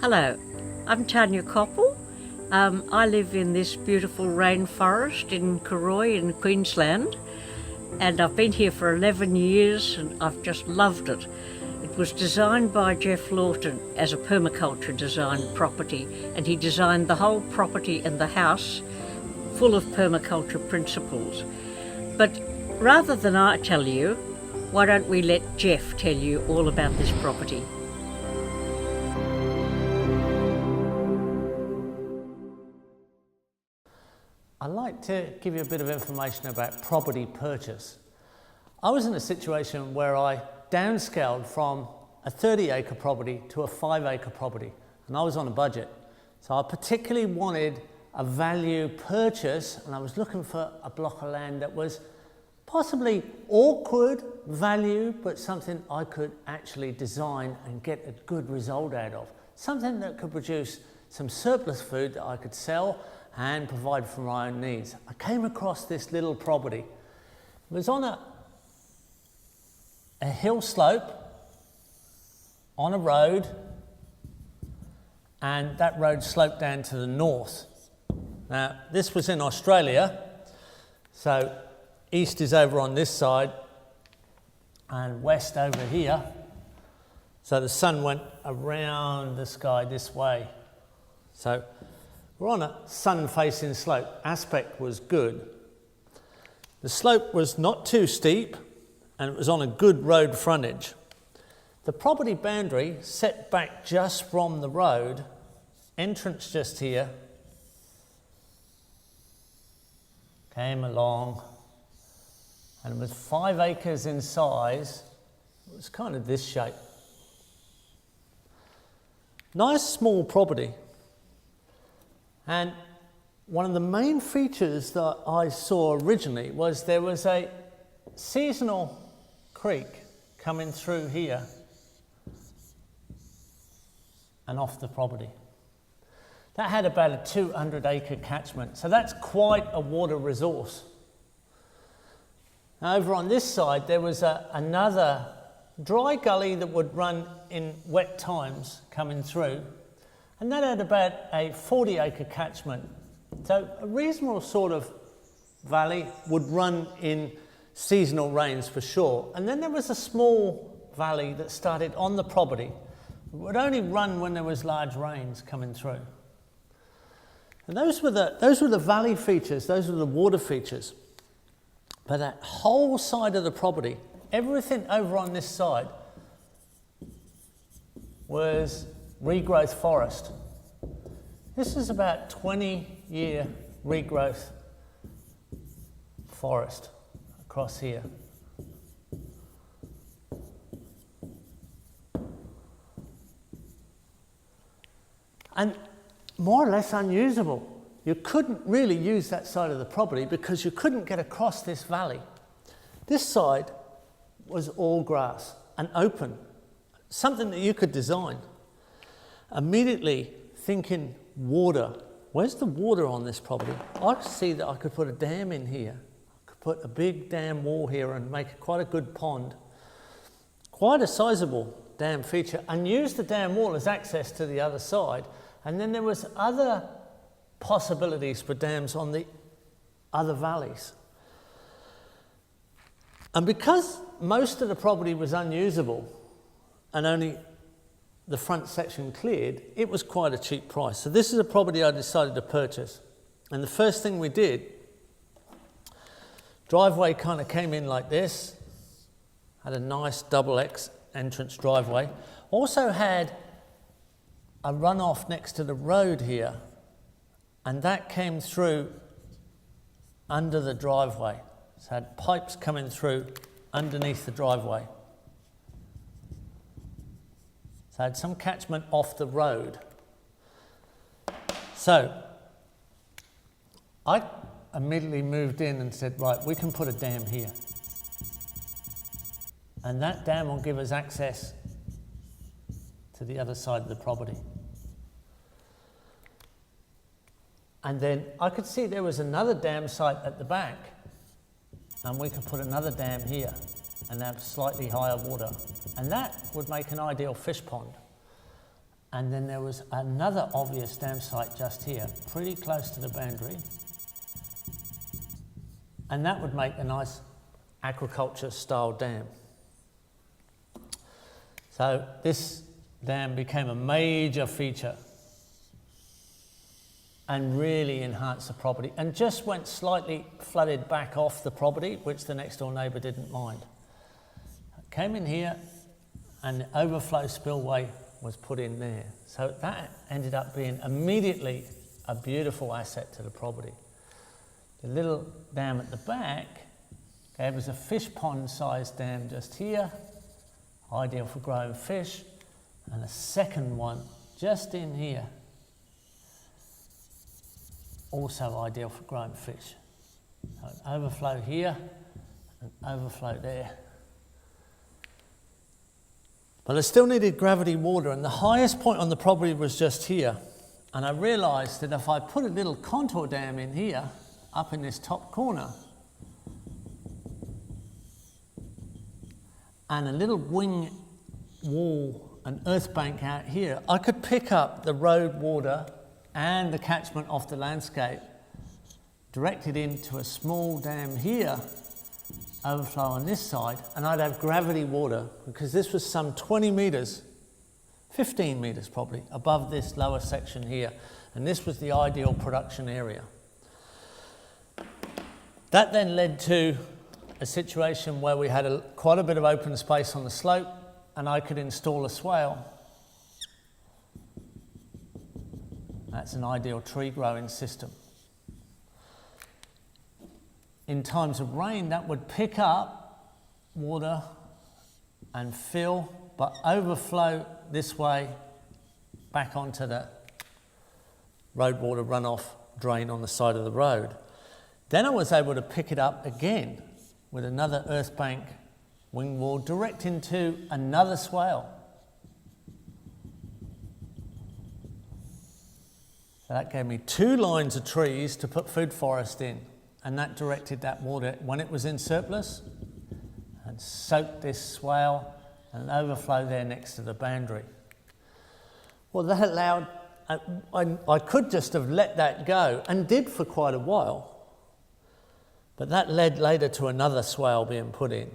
Hello, I'm Tanya Koppel. I live in this beautiful rainforest in Karoi in Queensland, and I've been here for 11 years and I've just loved it. It was designed by Jeff Lawton as a permaculture design property, and he designed the whole property and the house full of permaculture principles. But rather than I tell you, why don't we let Jeff tell you all about this property? I'd like to give you a bit of information about property purchase. I was in a situation where I downscaled from a 30-acre property to a 5-acre property, and I was on a budget. So I particularly wanted a value purchase, and I was looking for a block of land that was possibly awkward value, but something I could actually design and get a good result out of. Something that could produce some surplus food that I could sell and provide for my own needs. I came across this little property. It was on a hill slope on a road, and that road sloped down to the north. Now, this was in Australia, so east is over on this side and west over here. So the sun went around the sky this way. So we're on a sun-facing slope. Aspect was good. The slope was not too steep, and it was on a good road frontage. The property boundary set back just from the road, entrance just here, came along, and it was 5 acres in size. It was kind of this shape. Nice small property. And one of the main features that I saw originally was there was a seasonal creek coming through here and off the property. That had about a 200-acre catchment, so that's quite a water resource. Now, over on this side, there was another dry gully that would run in wet times coming through, and that had about a 40-acre catchment. So a reasonable sort of valley would run in seasonal rains for sure. And then there was a small valley that started on the property. It would only run when there was large rains coming through. And those were the valley features, those were the water features. But that whole side of the property, everything over on this side was regrowth forest. This is about 20-year regrowth forest across here. And more or less unusable. You couldn't really use that side of the property because you couldn't get across this valley. This side was all grass and open, something that you could design. Immediately thinking water. Where's the water on this property? I could see that I could put a dam in here. I could put a big dam wall here and make quite a good pond. Quite a sizable dam feature, and use the dam wall as access to the other side. And then there was other possibilities for dams on the other valleys. And because most of the property was unusable and only the front section cleared, it was quite a cheap price. So this is a property I decided to purchase. And the first thing we did, driveway kind of came in like this, had a nice double X entrance driveway. Also had a runoff next to the road here, and that came through under the driveway. So it had pipes coming through underneath the driveway. So I had some catchment off the road. So I immediately moved in and said, right, we can put a dam here. And that dam will give us access to the other side of the property. And then I could see there was another dam site at the back, and we could put another dam here and have slightly higher water. And that would make an ideal fish pond. And then there was another obvious dam site just here, pretty close to the boundary. And that would make a nice agriculture style dam. So this dam became a major feature and really enhanced the property, and just went slightly flooded back off the property, which the next door neighbour didn't mind. It came in here and the overflow spillway was put in there. So that ended up being immediately a beautiful asset to the property. The little dam at the back gave us a fish pond sized dam just here, ideal for growing fish, and a second one just in here, also ideal for growing fish. So an overflow here, an overflow there. But I still needed gravity water, and the highest point on the property was just here. And I realised that if I put a little contour dam in here, up in this top corner, and a little wing wall, an earth bank out here, I could pick up the road water and the catchment off the landscape, directed into a small dam here, overflow on this side, and I'd have gravity water, because this was some 20 metres, 15 metres probably, above this lower section here, and this was the ideal production area. That then led to a situation where we had quite a bit of open space on the slope, and I could install a swale. That's an ideal tree growing system. In times of rain, that would pick up water and fill, but overflow this way back onto the road water runoff drain on the side of the road. Then I was able to pick it up again with another earth bank wing wall direct into another swale. So that gave me 2 lines of trees to put food forest in, and that directed that water when it was in surplus and soaked this swale and overflow there next to the boundary. Well, that allowed, I could just have let that go, and did for quite a while, but that led later to another swale being put in.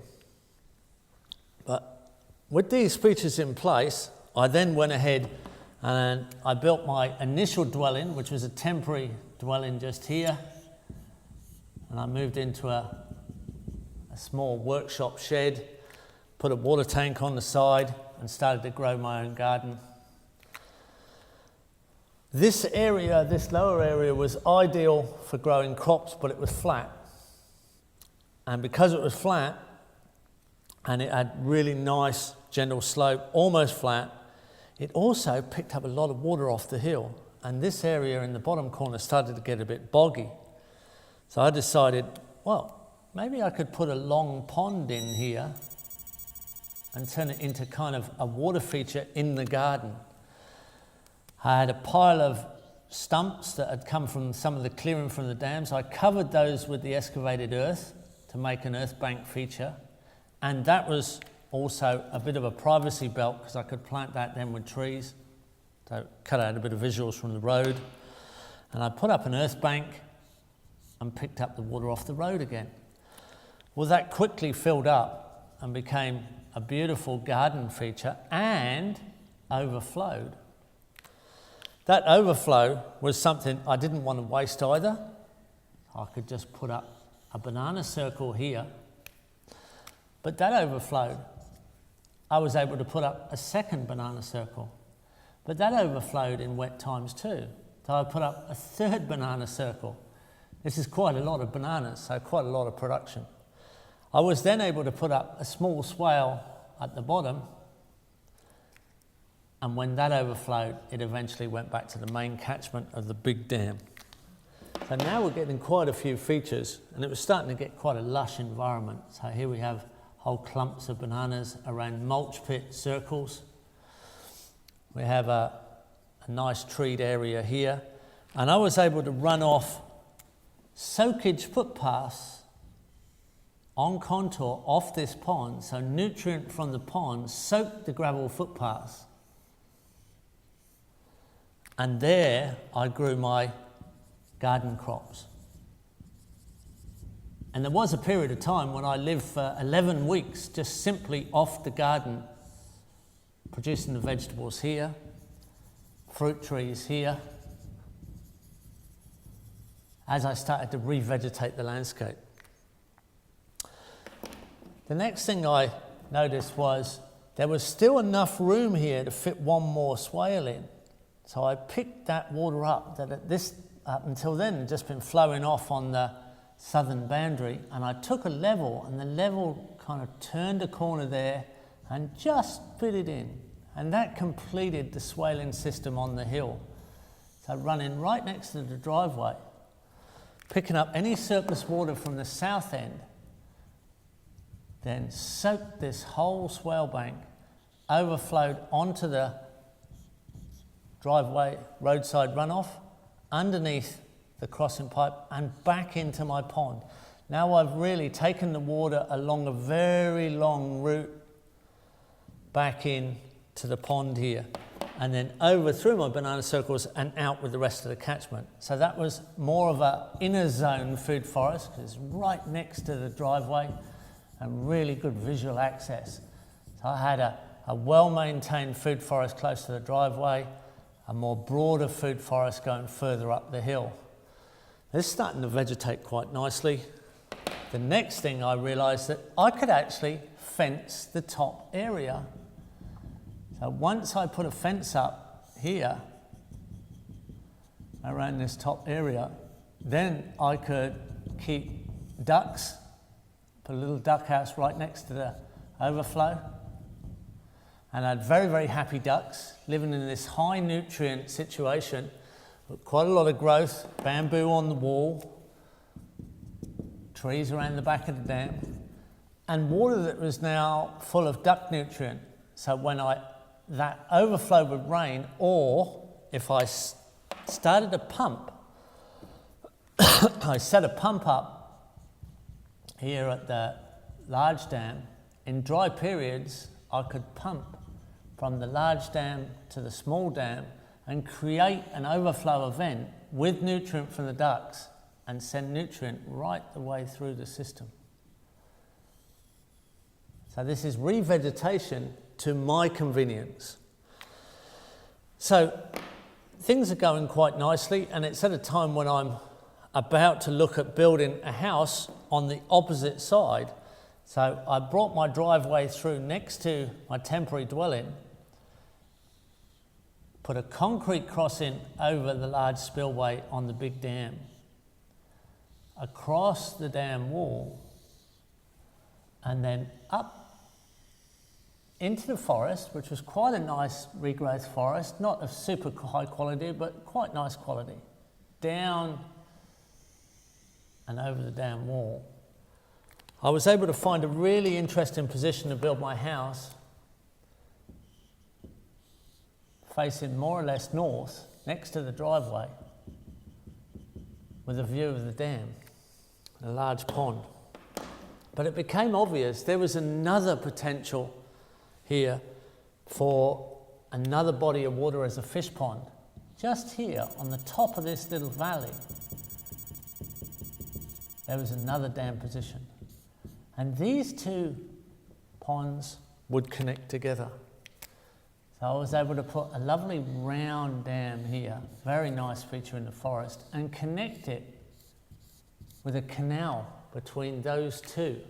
But with these features in place, I then went ahead and I built my initial dwelling, which was a temporary dwelling just here, and I moved into a small workshop shed, put a water tank on the side, and started to grow my own garden. This area, this lower area, was ideal for growing crops, but it was flat. And because it was flat, and it had really nice gentle slope, almost flat, it also picked up a lot of water off the hill, and this area in the bottom corner started to get a bit boggy. So I decided, well, maybe I could put a long pond in here and turn it into kind of a water feature in the garden. I had a pile of stumps that had come from some of the clearing from the dams. I covered those with the excavated earth to make an earth bank feature, and that was also a bit of a privacy belt, because I could plant that then with trees. So cut out a bit of visuals from the road, and I put up an earth bank and picked up the water off the road again. Well, that quickly filled up and became a beautiful garden feature and overflowed. That overflow was something I didn't want to waste either. I could just put up a banana circle here, but that overflowed. I was able to put up a second banana circle, but that overflowed in wet times too. So I put up a third banana circle. This is quite a lot of bananas, so quite a lot of production. I was then able to put up a small swale at the bottom, and when that overflowed, it eventually went back to the main catchment of the big dam. So now we're getting quite a few features, and it was starting to get quite a lush environment. So here we have whole clumps of bananas around mulch pit circles. We have a nice treed area here, and I was able to run off soakage footpaths on contour off this pond, so nutrient from the pond soaked the gravel footpaths. And there I grew my garden crops. And there was a period of time when I lived for 11 weeks just simply off the garden, producing the vegetables here, fruit trees here, as I started to revegetate the landscape. The next thing I noticed was there was still enough room here to fit one more swale in. So I picked that water up that up until then had just been flowing off on the southern boundary, and I took a level, and the level kind of turned a corner there and just fit it in. And that completed the swaling system on the hill. So running right next to the driveway, picking up any surplus water from the south end, then soaked this whole swale bank, overflowed onto the driveway roadside runoff, underneath the crossing pipe and back into my pond. Now I've really taken the water along a very long route back in to the pond here, and then over through my banana circles and out with the rest of the catchment. So that was more of a inner zone food forest, because it's right next to the driveway and really good visual access. So I had a well-maintained food forest close to the driveway, a more broader food forest going further up the hill. It's starting to vegetate quite nicely. The next thing I realised that I could actually fence the top area. So once I put a fence up here around this top area, then I could keep ducks, put a little duck house right next to the overflow. And I had very, very happy ducks living in this high nutrient situation. Quite a lot of growth, bamboo on the wall, trees around the back of the dam, and water that was now full of duck nutrient. So when that overflow would rain, or if I started a pump, I set a pump up here at the large dam. In dry periods, I could pump from the large dam to the small dam and create an overflow event with nutrient from the ducks and send nutrient right the way through the system. So this is revegetation to my convenience. So things are going quite nicely, and it's at a time when I'm about to look at building a house on the opposite side. So I brought my driveway through next to my temporary dwelling, put a concrete crossing over the large spillway on the big dam, across the dam wall, and then up into the forest, which was quite a nice regrowth forest, not of super high quality, but quite nice quality, down and over the dam wall. I was able to find a really interesting position to build my house, facing more or less north, next to the driveway, with a view of the dam, a large pond. But it became obvious there was another potential here for another body of water as a fish pond. Just here, on the top of this little valley, there was another dam position. And these two ponds would connect together. So I was able to put a lovely round dam here, very nice feature in the forest, and connect it with a canal between those two.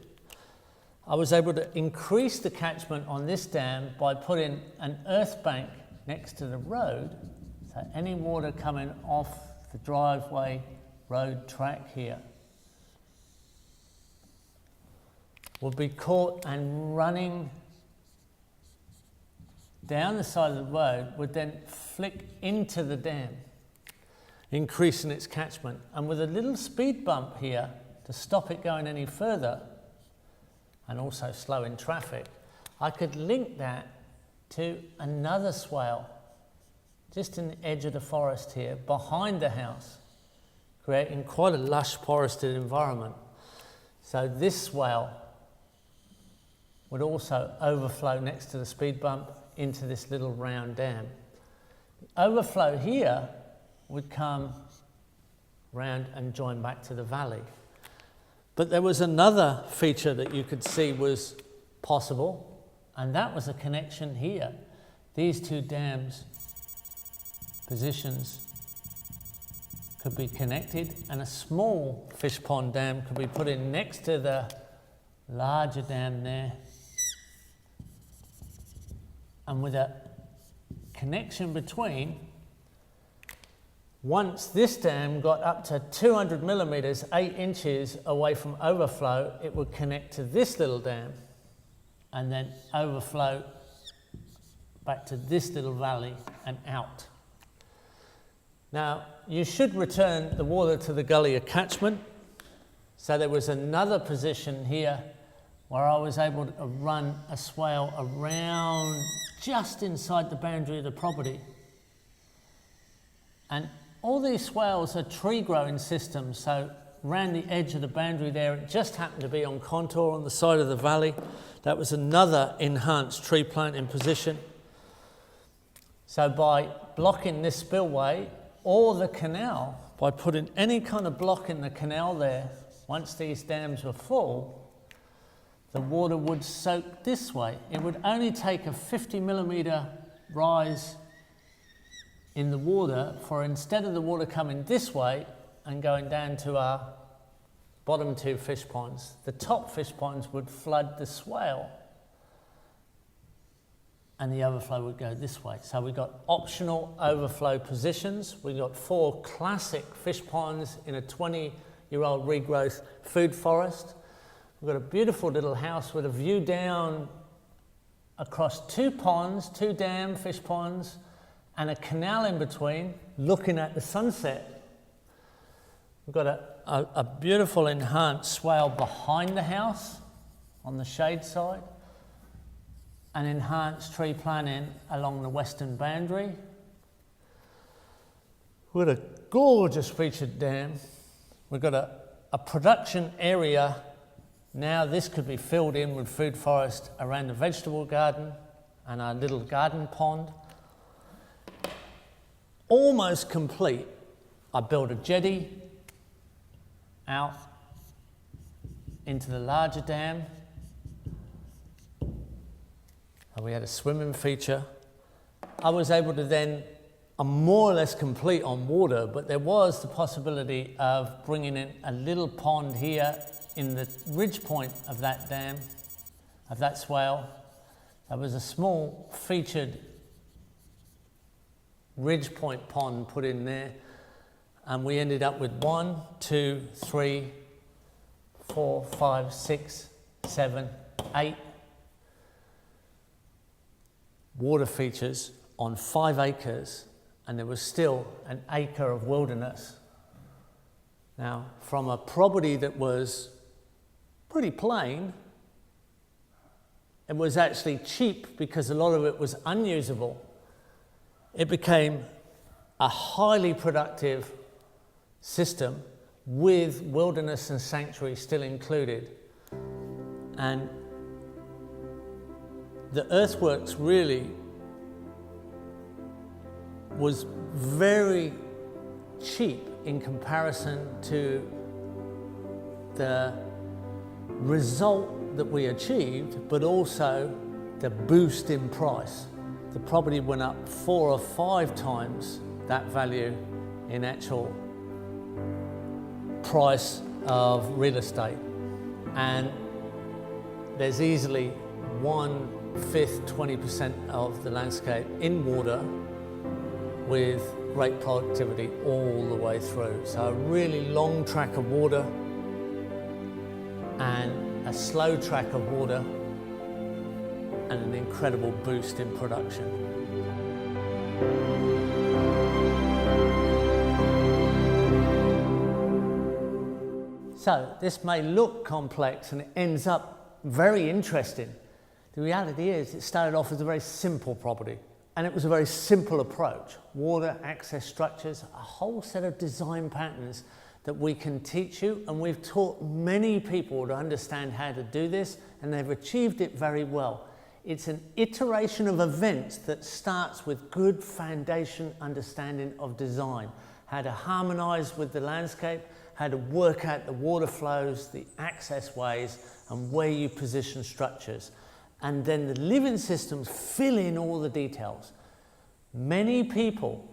I was able to increase the catchment on this dam by putting an earth bank next to the road, so any water coming off the driveway road track here would be caught and running down the side of the road, would then flick into the dam, increasing its catchment. And with a little speed bump here to stop it going any further, and also slowing traffic, I could link that to another swale just in the edge of the forest here, behind the house, creating quite a lush forested environment. So this swale would also overflow next to the speed bump into this little round dam. Overflow here would come round and join back to the valley. But there was another feature that you could see was possible, and that was a connection here. These two dams positions could be connected, and a small fish pond dam could be put in next to the larger dam there, and with a connection between, once this dam got up to 200 millimetres, 8 inches away from overflow, it would connect to this little dam and then overflow back to this little valley and out. Now, you should return the water to the gully catchment. So there was another position here where I was able to run a swale around just inside the boundary of the property. And all these swales are tree growing systems, so around the edge of the boundary there, it just happened to be on contour on the side of the valley. That was another enhanced tree planting position. So by blocking this spillway or the canal, by putting any kind of block in the canal there, once these dams were full, the water would soak this way. It would only take a 50 millimetre rise in the water for, instead of the water coming this way and going down to our bottom two fish ponds, the top fish ponds would flood the swale and the overflow would go this way. So we got optional overflow positions. We got 4 classic fish ponds in a 20-year-old regrowth food forest. We've got a beautiful little house with a view down across 2 ponds, 2 dam fish ponds, and a canal in between, looking at the sunset. We've got a beautiful enhanced swale behind the house on the shade side, an enhanced tree planting along the western boundary. We've got a gorgeous featured dam. We've got a production area. Now this could be filled in with food forest around the vegetable garden and our little garden pond. Almost complete. I built a jetty out into the larger dam. And we had a swimming feature. I was able to then, I'm more or less complete on water, but there was the possibility of bringing in a little pond here in the ridge point of that dam, of that swale. There was a small featured ridge point pond put in there, and we ended up with 1, 2, 3, 4, 5, 6, 7, 8 water features on 5 acres, and there was still an acre of wilderness. Now, from a property that was pretty plain, it was actually cheap because a lot of it was unusable. It became a highly productive system with wilderness and sanctuary still included. And the earthworks really was very cheap in comparison to the result that we achieved, but also the boost in price. The property went up 4 or 5 times that value in actual price of real estate. And there's easily 1/5, 20% of the landscape in water with great productivity all the way through. So a really long track of water and a slow track of water and an incredible boost in production. So this may look complex and it ends up very interesting. The reality is it started off as a very simple property, and it was a very simple approach. Water, access structures, a whole set of design patterns that we can teach you, and we've taught many people to understand how to do this, and they've achieved it very well. It's an iteration of events that starts with good foundation understanding of design, how to harmonise with the landscape, how to work out the water flows, the access ways, and where you position structures. And then the living systems fill in all the details. Many people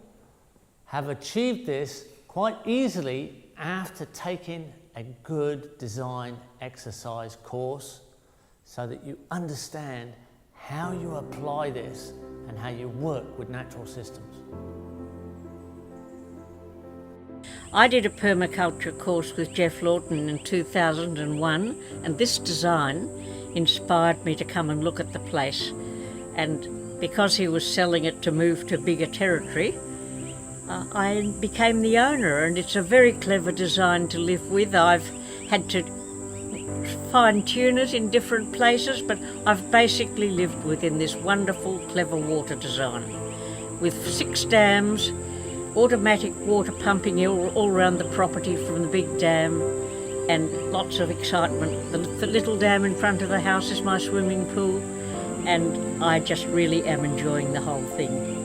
have achieved this quite easily after taking a good design exercise course, so that you understand how you apply this and how you work with natural systems. I did a permaculture course with Jeff Lawton in 2001, and this design inspired me to come and look at the place. And because he was selling it to move to bigger territory, I became the owner, and it's a very clever design to live with. I've had to fine-tune it in different places, but I've basically lived within this wonderful, clever water design with 6 dams, automatic water pumping all around the property from the big dam, and lots of excitement. The little dam in front of the house is my swimming pool, and I just really am enjoying the whole thing.